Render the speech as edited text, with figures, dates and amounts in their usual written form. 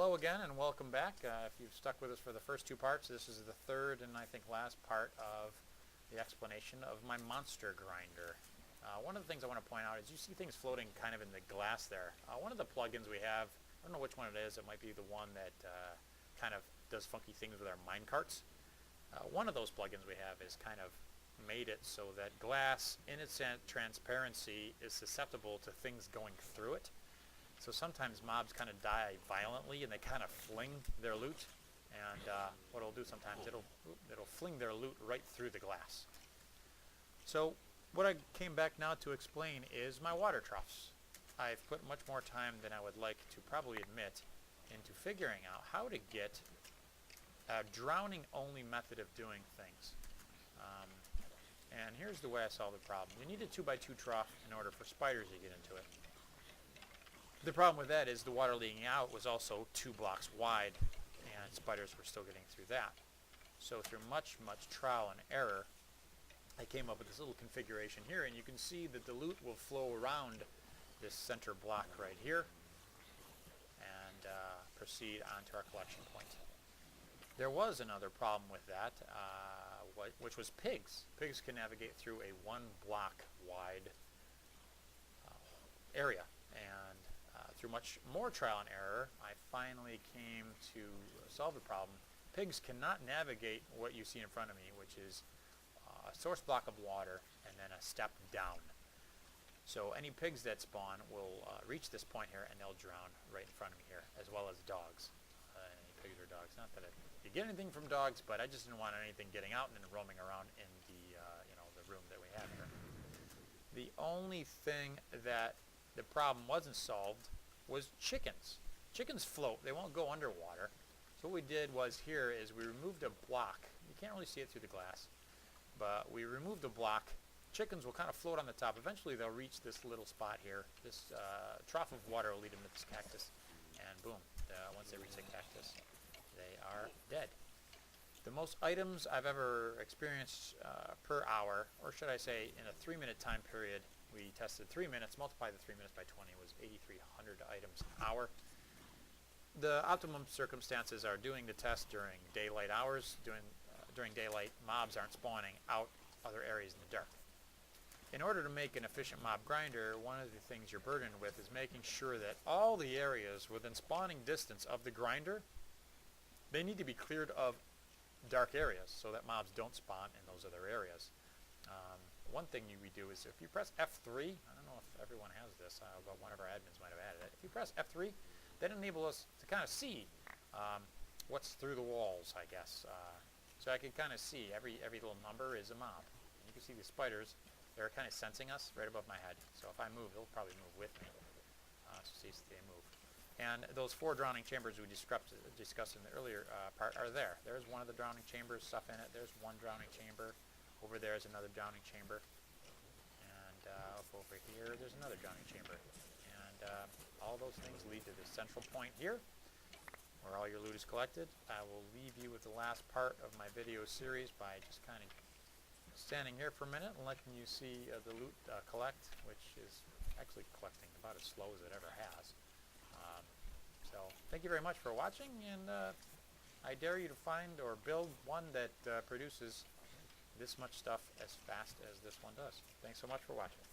Hello again and welcome back. If you've stuck with us for the first two parts, this is the third and I think last part of the explanation of my monster grinder. One of the things I want to point out is you see things floating kind of in the glass there. One of the plugins we have, I don't know which one it is, it might be the one that kind of does funky things with our mine carts. One of those plugins we have is kind of made it so that glass in its transparency is susceptible to things going through it. So sometimes mobs kind of die violently and they kind of fling their loot, and what it'll do sometimes, it'll fling their loot right through the glass. So what I came back now to explain is my water troughs. I've put much more time than I would like to probably admit into figuring out how to get a drowning only method of doing things. And here's the way I solved the problem. You need a 2x2 trough in order for spiders to get into it. The problem with that is the water leaking out was also 2 blocks wide, and spiders were still getting through that. So through much trial and error, I came up with this little configuration here, and you can see that the loot will flow around this center block right here and proceed onto our collection point. There was another problem with that, which was pigs. Pigs can navigate through a 1 block wide area, and through much more trial and error, I finally came to solve the problem. Pigs cannot navigate what you see in front of me, which is a source block of water and then a step down. So any pigs that spawn will reach this point here and they'll drown right in front of me here, as well as dogs. Any pigs or dogs. Not that you get anything from dogs, but I just didn't want anything getting out and then roaming around in the the room that we have here. The only thing that the problem wasn't solved was chickens. Chickens float. They won't go underwater. So what we did was here is we removed a block. You can't really see it through the glass, but we removed a block. Chickens will kind of float on the top. Eventually they'll reach this little spot here. This trough of water will lead them to this cactus, and boom, once they reach the cactus, they are dead. The most items I've ever experienced per hour, or should I say in a 3-minute time period, we tested 3 minutes, multiply the 3 minutes by 20, was 8,300 items an hour. The optimum circumstances are doing the test during daylight hours. During daylight, mobs aren't spawning out other areas in the dark. In order to make an efficient mob grinder, one of the things you're burdened with is making sure that all the areas within spawning distance of the grinder, they need to be cleared of dark areas so that mobs don't spawn in those other areas. One thing we do is if you press F3, I don't know if everyone has this, but one of our admins might have added it. If you press F3, that enables us to kind of see what's through the walls, I guess. So I can kind of see every little number is a mob. And you can see the spiders, they're kind of sensing us right above my head. So if I move, they'll probably move with me. So see, they move. And those 4 drowning chambers we discussed in the earlier part are there. There's one of the drowning chambers, stuff in it. There's one drowning chamber. Over there is another drowning chamber. And over here, there's another drowning chamber. And all those things lead to this central point here, where all your loot is collected. I will leave you with the last part of my video series by just kind of standing here for a minute and letting you see the loot collect, which is actually collecting about as slow as it ever has. So thank you very much for watching, and I dare you to find or build one that produces this much stuff as fast as this one does. Thanks so much for watching.